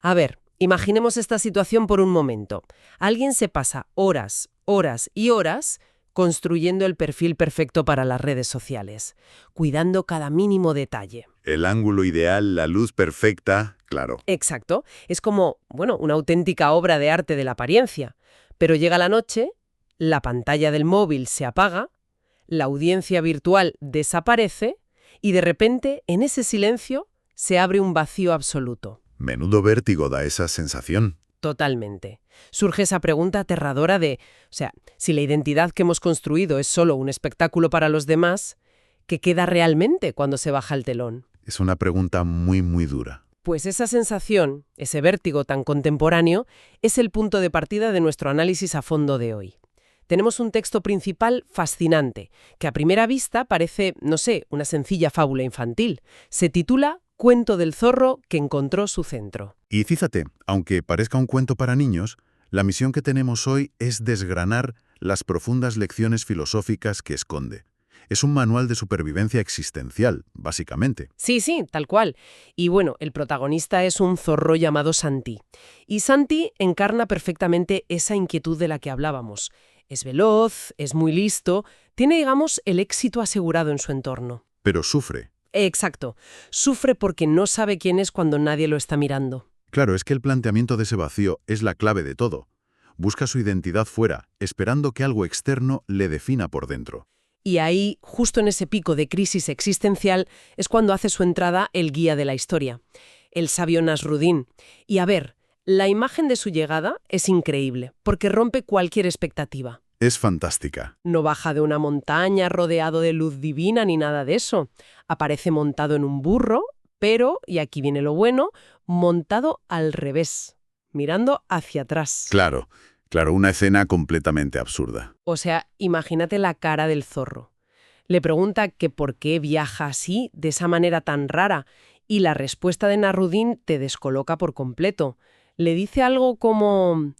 A ver, imaginemos esta situación por un momento. Alguien se pasa horas, horas y horas construyendo el perfil perfecto para las redes sociales, cuidando cada mínimo detalle. El ángulo ideal, la luz perfecta, claro. Exacto. Es como, bueno, una auténtica obra de arte de la apariencia. Pero llega la noche, la pantalla del móvil se apaga, la audiencia virtual desaparece y de repente, en ese silencio, se abre un vacío absoluto. Menudo vértigo da esa sensación. Totalmente. Surge esa pregunta aterradora de, si la identidad que hemos construido es solo un espectáculo para los demás, ¿qué queda realmente cuando se baja el telón? Es una pregunta muy, muy dura. Pues esa sensación, ese vértigo tan contemporáneo, es el punto de partida de nuestro análisis a fondo de hoy. Tenemos un texto principal fascinante, que a primera vista parece, no sé, una sencilla fábula infantil. Se titula Cuento del zorro que encontró su centro. Y fíjate, aunque parezca un cuento para niños, la misión que tenemos hoy es desgranar las profundas lecciones filosóficas que esconde. Es un manual de supervivencia existencial, básicamente. Sí, tal cual. Y bueno, el protagonista es un zorro llamado Santi. Y Santi encarna perfectamente esa inquietud de la que hablábamos. Es veloz, es muy listo, tiene, digamos, el éxito asegurado en su entorno. Pero sufre. Exacto. Sufre porque no sabe quién es cuando nadie lo está mirando. Claro, es que el planteamiento de ese vacío es la clave de todo. Busca su identidad fuera, esperando que algo externo le defina por dentro. Y ahí, justo en ese pico de crisis existencial, es cuando hace su entrada el guía de la historia, el sabio Nasrudin. Y a ver, la imagen de su llegada es increíble, porque rompe cualquier expectativa. Es fantástica. No baja de una montaña rodeado de luz divina ni nada de eso. Aparece montado en un burro, pero, y aquí viene lo bueno, montado al revés, mirando hacia atrás. Claro, una escena completamente absurda. O sea, imagínate la cara del zorro. Le pregunta que por qué viaja así, de esa manera tan rara, y la respuesta de Nasrudin te descoloca por completo. Le dice algo como...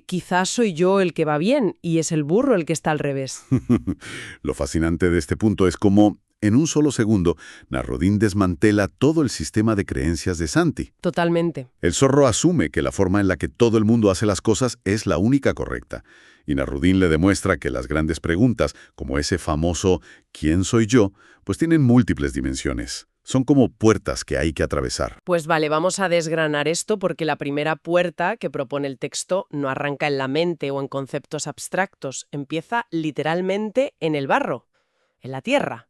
quizás soy yo el que va bien y es el burro el que está al revés. Lo fascinante de este punto es cómo, en un solo segundo, Nasrudin desmantela todo el sistema de creencias de Santi. Totalmente. El zorro asume que la forma en la que todo el mundo hace las cosas es la única correcta. Y Nasrudin le demuestra que las grandes preguntas, como ese famoso ¿quién soy yo?, pues tienen múltiples dimensiones. Son como puertas que hay que atravesar. Pues vale, vamos a desgranar esto porque la primera puerta que propone el texto no arranca en la mente o en conceptos abstractos, empieza literalmente en el barro, en la tierra.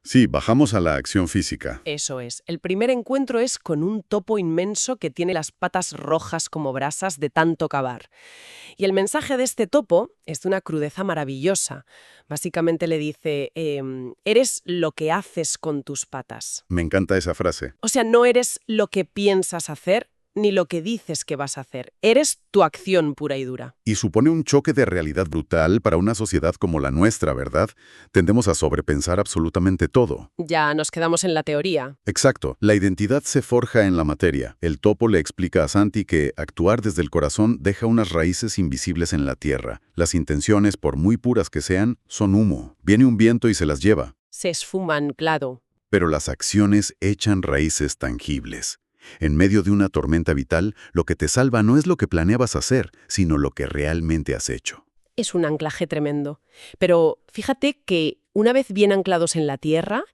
Sí, bajamos a la acción física. Eso es. El primer encuentro es con un topo inmenso que tiene las patas rojas como brasas de tanto cavar. Y el mensaje de este topo es de una crudeza maravillosa. Básicamente le dice, eres lo que haces con tus patas. Me encanta esa frase. O sea, no eres lo que piensas hacer ni lo que dices que vas a hacer. Eres tu acción pura y dura. Y supone un choque de realidad brutal para una sociedad como la nuestra, ¿verdad? Tendemos a sobrepensar absolutamente todo. Ya nos quedamos en la teoría. Exacto. La identidad se forja en la materia. El topo le explica a Santi que actuar desde el corazón deja unas raíces invisibles en la tierra. Las intenciones, por muy puras que sean, son humo. Viene un viento y se las lleva. Se esfuman, claro. Pero las acciones echan raíces tangibles. En medio de una tormenta vital, lo que te salva no es lo que planeabas hacer, sino lo que realmente has hecho. Es un anclaje tremendo. Pero fíjate que, una vez bien anclados en la tierra,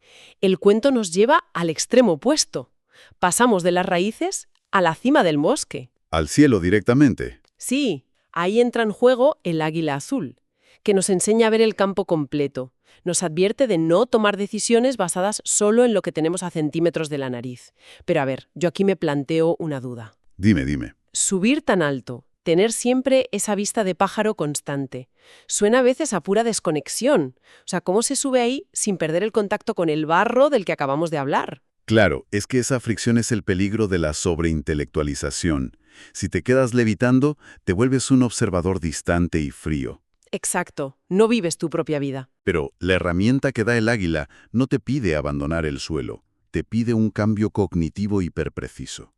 el cuento nos lleva al extremo opuesto. Pasamos de las raíces a la cima del bosque. Al cielo directamente. Sí, ahí entra en juego el águila azul, que nos enseña a ver el campo completo. Nos advierte de no tomar decisiones basadas solo en lo que tenemos a centímetros de la nariz. Pero a ver, yo aquí me planteo una duda. Dime. Subir tan alto, tener siempre esa vista de pájaro constante, suena a veces a pura desconexión. O sea, ¿cómo se sube ahí sin perder el contacto con el barro del que acabamos de hablar? Claro, es que esa fricción es el peligro de la sobreintelectualización. Si te quedas levitando, te vuelves un observador distante y frío. Exacto, no vives tu propia vida. Pero la herramienta que da el águila no te pide abandonar el suelo, te pide un cambio cognitivo hiperpreciso.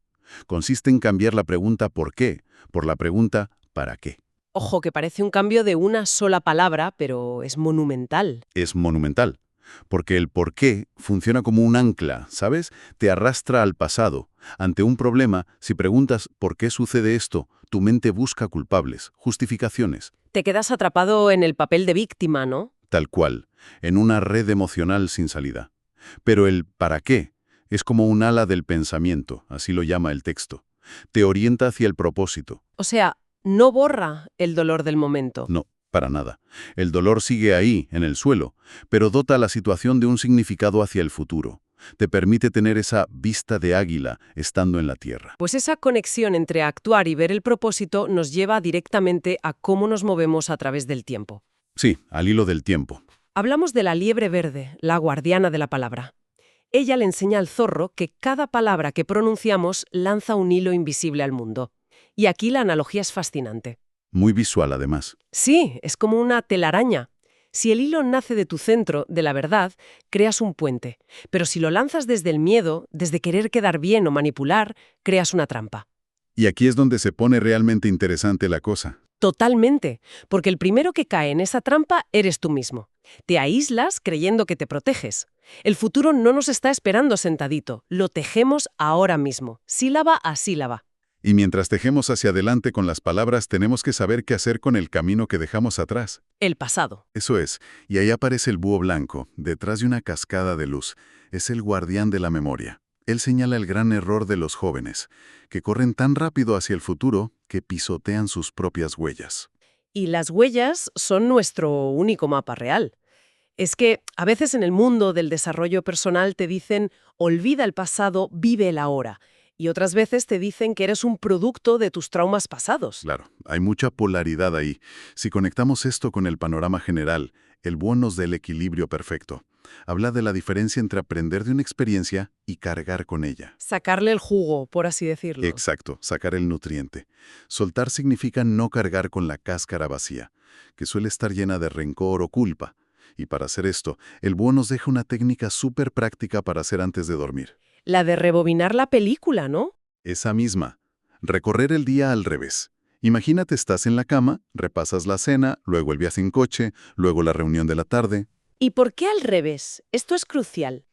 Consiste en cambiar la pregunta ¿por qué? Por la pregunta ¿para qué? Ojo, que parece un cambio de una sola palabra, pero es monumental. Es monumental. Porque el por qué funciona como un ancla, ¿sabes? Te arrastra al pasado. Ante un problema, si preguntas ¿por qué sucede esto?, tu mente busca culpables, justificaciones. Te quedas atrapado en el papel de víctima, ¿no? Tal cual, en una red emocional sin salida. Pero el ¿para qué? Es como un ala del pensamiento, así lo llama el texto. Te orienta hacia el propósito. O sea, no borra el dolor del momento. No, para nada. El dolor sigue ahí, en el suelo, pero dota a la situación de un significado hacia el futuro. Te permite tener esa vista de águila estando en la tierra. Pues esa conexión entre actuar y ver el propósito nos lleva directamente a cómo nos movemos a través del tiempo. Sí, al hilo del tiempo. Hablamos de la liebre verde, la guardiana de la palabra. Ella le enseña al zorro que cada palabra que pronunciamos lanza un hilo invisible al mundo. Y aquí la analogía es fascinante. Muy visual, además. Sí, es como una telaraña. Si el hilo nace de tu centro, de la verdad, creas un puente. Pero si lo lanzas desde el miedo, desde querer quedar bien o manipular, creas una trampa. Y aquí es donde se pone realmente interesante la cosa. Totalmente, porque el primero que cae en esa trampa eres tú mismo. Te aíslas creyendo que te proteges. El futuro no nos está esperando sentadito, lo tejemos ahora mismo, sílaba a sílaba. Y mientras tejemos hacia adelante con las palabras, tenemos que saber qué hacer con el camino que dejamos atrás. El pasado. Eso es, y ahí aparece el búho blanco, detrás de una cascada de luz. Es el guardián de la memoria. Él señala el gran error de los jóvenes, que corren tan rápido hacia el futuro que pisotean sus propias huellas. Y las huellas son nuestro único mapa real. Es que a veces en el mundo del desarrollo personal te dicen, olvida el pasado, vive el ahora. Y otras veces te dicen que eres un producto de tus traumas pasados. Claro, hay mucha polaridad ahí. Si conectamos esto con el panorama general, el búho nos da el equilibrio perfecto. Habla de la diferencia entre aprender de una experiencia y cargar con ella. Sacarle el jugo, por así decirlo. Exacto, sacar el nutriente. Soltar significa no cargar con la cáscara vacía, que suele estar llena de rencor o culpa. Y para hacer esto, el búho nos deja una técnica súper práctica para hacer antes de dormir. La de rebobinar la película, ¿no? Esa misma. Recorrer el día al revés. Imagínate, estás en la cama, repasas la cena, luego el viaje en coche, luego la reunión de la tarde. ¿Y por qué al revés? Esto es crucial.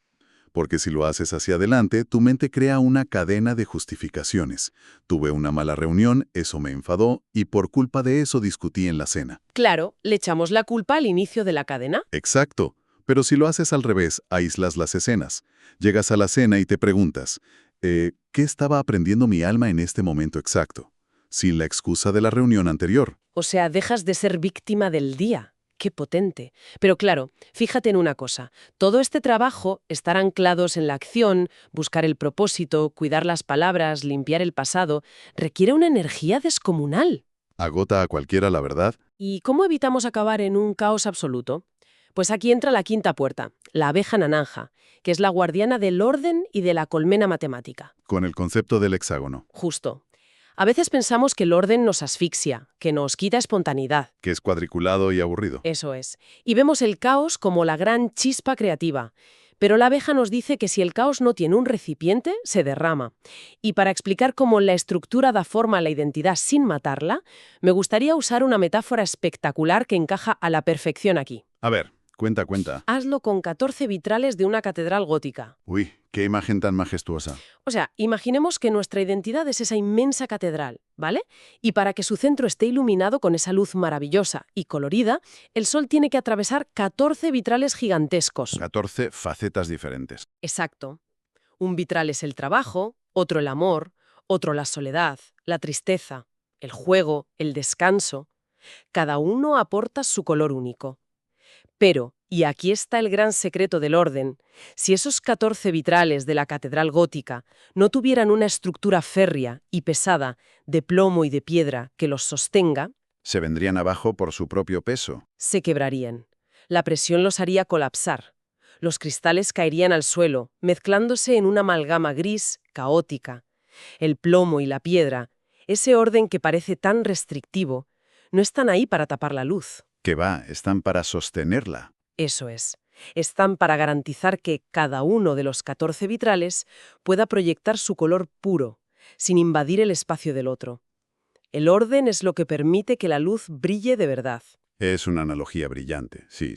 Porque si lo haces hacia adelante, tu mente crea una cadena de justificaciones. Tuve una mala reunión, eso me enfadó, y por culpa de eso discutí en la cena. Claro, le echamos la culpa al inicio de la cadena. Exacto. Pero si lo haces al revés, aíslas las escenas. Llegas a la cena y te preguntas, ¿qué estaba aprendiendo mi alma en este momento exacto? Sin la excusa de la reunión anterior. O sea, dejas de ser víctima del día. ¡Qué potente! Pero claro, fíjate en una cosa. Todo este trabajo, estar anclados en la acción, buscar el propósito, cuidar las palabras, limpiar el pasado, requiere una energía descomunal. Agota a cualquiera, la verdad. ¿Y cómo evitamos acabar en un caos absoluto? Pues aquí entra la quinta puerta, la abeja naranja, que es la guardiana del orden y de la colmena matemática. Con el concepto del hexágono, Justo. A veces pensamos que el orden nos asfixia, que nos quita espontaneidad. que es cuadriculado y aburrido. Eso es. Y vemos el caos como la gran chispa creativa. Pero la abeja nos dice que si el caos no tiene un recipiente, se derrama. Y para explicar cómo la estructura da forma a la identidad sin matarla, me gustaría usar una metáfora espectacular que encaja a la perfección aquí. A ver, cuenta. Hazlo con 14 vitrales de una catedral gótica. Uy, qué imagen tan majestuosa. O sea, imaginemos que nuestra identidad es esa inmensa catedral, ¿vale? Y para que su centro esté iluminado con esa luz maravillosa y colorida, el sol tiene que atravesar 14 vitrales gigantescos. 14 facetas diferentes. Exacto. Un vitral es el trabajo, otro el amor, otro la soledad, la tristeza, el juego, el descanso. Cada uno aporta su color único. Pero, y aquí está el gran secreto del orden, si esos 14 vitrales de la catedral gótica no tuvieran una estructura férrea y pesada de plomo y de piedra que los sostenga, Se vendrían abajo por su propio peso. se quebrarían. La presión los haría colapsar. Los cristales caerían al suelo, mezclándose en una amalgama gris, caótica. El plomo y la piedra, ese orden que parece tan restrictivo, no están ahí para tapar la luz. Que va, están para sostenerla. Eso es. Están para garantizar que cada uno de los 14 vitrales pueda proyectar su color puro, sin invadir el espacio del otro. El orden es lo que permite que la luz brille de verdad. Es una analogía brillante, sí.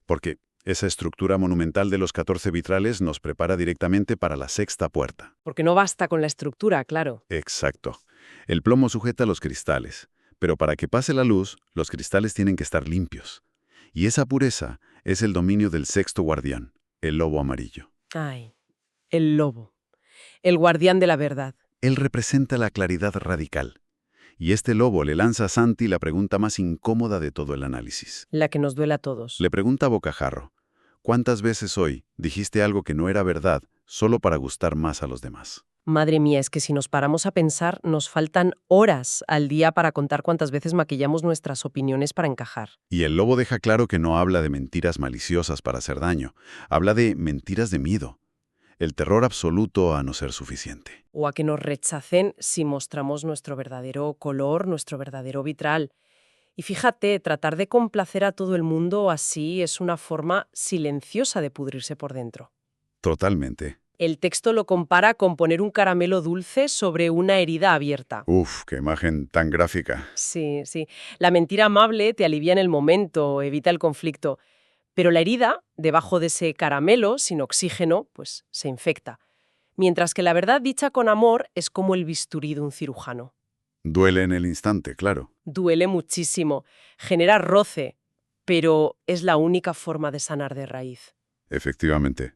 Porque Esa estructura monumental de los 14 vitrales nos prepara directamente para la sexta puerta. Porque no basta con la estructura, claro. Exacto. El plomo sujeta los cristales, pero para que pase la luz, los cristales tienen que estar limpios. Y esa pureza es el dominio del sexto guardián, el lobo amarillo. Ay, el lobo. El guardián de la verdad. Él representa la claridad radical. Y este lobo le lanza a Santi la pregunta más incómoda de todo el análisis. La que nos duele a todos. Le pregunta a bocajarro, ¿cuántas veces hoy dijiste algo que no era verdad solo para gustar más a los demás? Madre mía, es que si nos paramos a pensar, nos faltan horas al día para contar cuántas veces maquillamos nuestras opiniones para encajar. Y el lobo deja claro que no habla de mentiras maliciosas para hacer daño, habla de mentiras de miedo. El terror absoluto a no ser suficiente. O a que nos rechacen si mostramos nuestro verdadero color, nuestro verdadero vitral. Y fíjate, tratar de complacer a todo el mundo así es una forma silenciosa de pudrirse por dentro. Totalmente. El texto lo compara con poner un caramelo dulce sobre una herida abierta. Uf, qué imagen tan gráfica. Sí, sí. La mentira amable te alivia en el momento, evita el conflicto. Pero la herida, debajo de ese caramelo, sin oxígeno, pues se infecta. Mientras que la verdad dicha con amor es como el bisturí de un cirujano. Duele en el instante, claro. Duele muchísimo, genera roce, pero es la única forma de sanar de raíz. Efectivamente.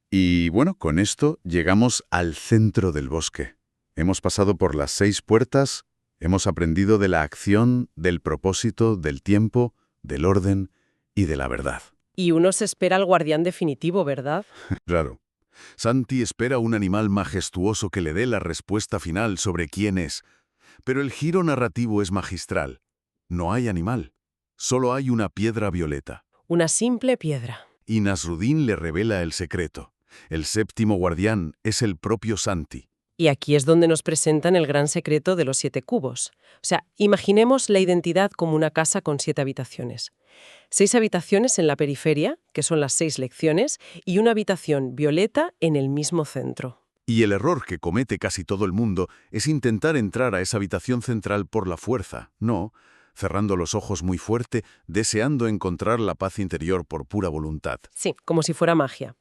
Y bueno, con esto llegamos al centro del bosque. Hemos pasado por las 6 puertas, hemos aprendido de la acción, del propósito, del tiempo, del orden y de la verdad. Y uno se espera al guardián definitivo, ¿verdad? Claro. Santi espera un animal majestuoso que le dé la respuesta final sobre quién es. Pero el giro narrativo es magistral. No hay animal. Solo hay una piedra violeta. Una simple piedra. Y Nasrudin le revela el secreto. El séptimo guardián es el propio Santi. Y aquí es donde nos presentan el gran secreto de los 7 cubos. O sea, imaginemos la identidad como una casa con 7 habitaciones. 6 habitaciones en la periferia, que son las 6 lecciones, y una habitación violeta en el mismo centro. Y el error que comete casi todo el mundo es intentar entrar a esa habitación central por la fuerza, no, cerrando los ojos muy fuerte, deseando encontrar la paz interior por pura voluntad. Sí, como si fuera magia.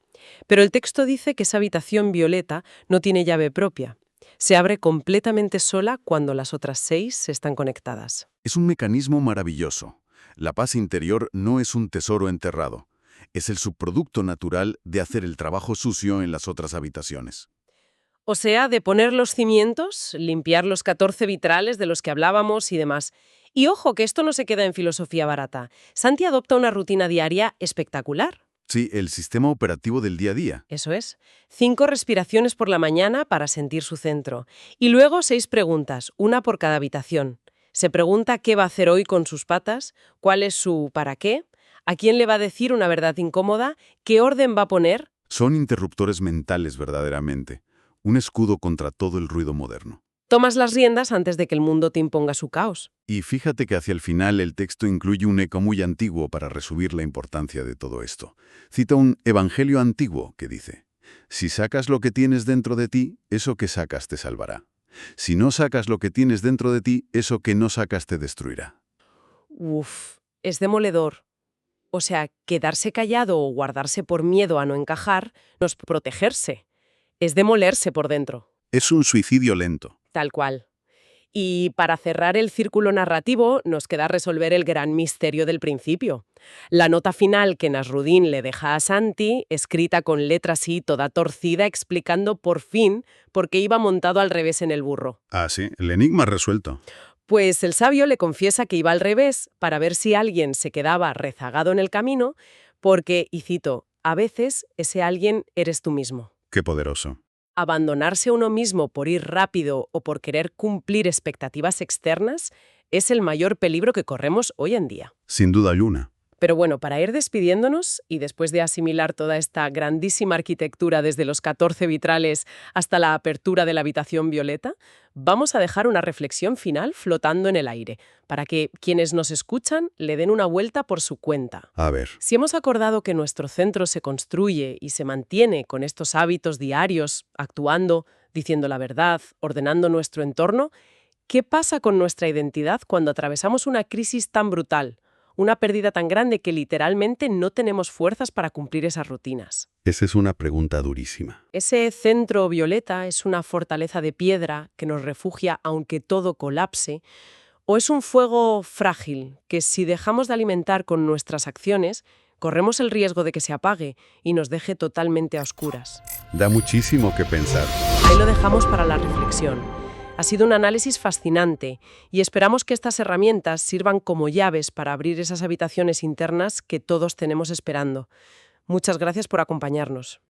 Pero el texto dice que esa habitación violeta no tiene llave propia. Se abre completamente sola cuando las otras 6 están conectadas. Es un mecanismo maravilloso. La paz interior no es un tesoro enterrado. Es el subproducto natural de hacer el trabajo sucio en las otras habitaciones. O sea, de poner los cimientos, limpiar los 14 vitrales de los que hablábamos y demás. Y ojo, que esto no se queda en filosofía barata. Santi adopta una rutina diaria espectacular. Sí, el sistema operativo del día a día. Eso es. 5 respiraciones por la mañana para sentir su centro. Y luego 6 preguntas, una por cada habitación. Se pregunta qué va a hacer hoy con sus patas, cuál es su para qué, a quién le va a decir una verdad incómoda, qué orden va a poner. Son interruptores mentales verdaderamente. Un escudo contra todo el ruido moderno. Tomas las riendas antes de que el mundo te imponga su caos. Y fíjate que hacia el final el texto incluye un eco muy antiguo para resumir la importancia de todo esto. Cita un evangelio antiguo que dice: si sacas lo que tienes dentro de ti, eso que sacas te salvará. Si no sacas lo que tienes dentro de ti, eso que no sacas te destruirá. Uf, es demoledor. O sea, quedarse callado o guardarse por miedo a no encajar no es protegerse, es demolerse por dentro. Es un suicidio lento. Tal cual. Y para cerrar el círculo narrativo, nos queda resolver el gran misterio del principio. La nota final que Nasrudin le deja a Santi, escrita con letra así, toda torcida, explicando por fin por qué iba montado al revés en el burro. Ah, sí, el enigma resuelto. Pues el sabio le confiesa que iba al revés para ver si alguien se quedaba rezagado en el camino, porque, y cito, a veces ese alguien eres tú mismo. Qué poderoso. Abandonarse a uno mismo por ir rápido o por querer cumplir expectativas externas es el mayor peligro que corremos hoy en día. Sin duda alguna. Pero bueno, para ir despidiéndonos y después de asimilar toda esta grandísima arquitectura desde los 14 vitrales hasta la apertura de la habitación violeta, vamos a dejar una reflexión final flotando en el aire, para que quienes nos escuchan le den una vuelta por su cuenta. A ver. Si hemos acordado que nuestro centro se construye y se mantiene con estos hábitos diarios, actuando, diciendo la verdad, ordenando nuestro entorno, ¿qué pasa con nuestra identidad cuando atravesamos una crisis tan brutal? Una pérdida tan grande que literalmente no tenemos fuerzas para cumplir esas rutinas. Esa es una pregunta durísima. Ese centro violeta es una fortaleza de piedra que nos refugia aunque todo colapse, o es un fuego frágil que si dejamos de alimentar con nuestras acciones, corremos el riesgo de que se apague y nos deje totalmente a oscuras. Da muchísimo que pensar. Ahí lo dejamos para la reflexión. Ha sido un análisis fascinante y esperamos que estas herramientas sirvan como llaves para abrir esas habitaciones internas que todos tenemos esperando. Muchas gracias por acompañarnos.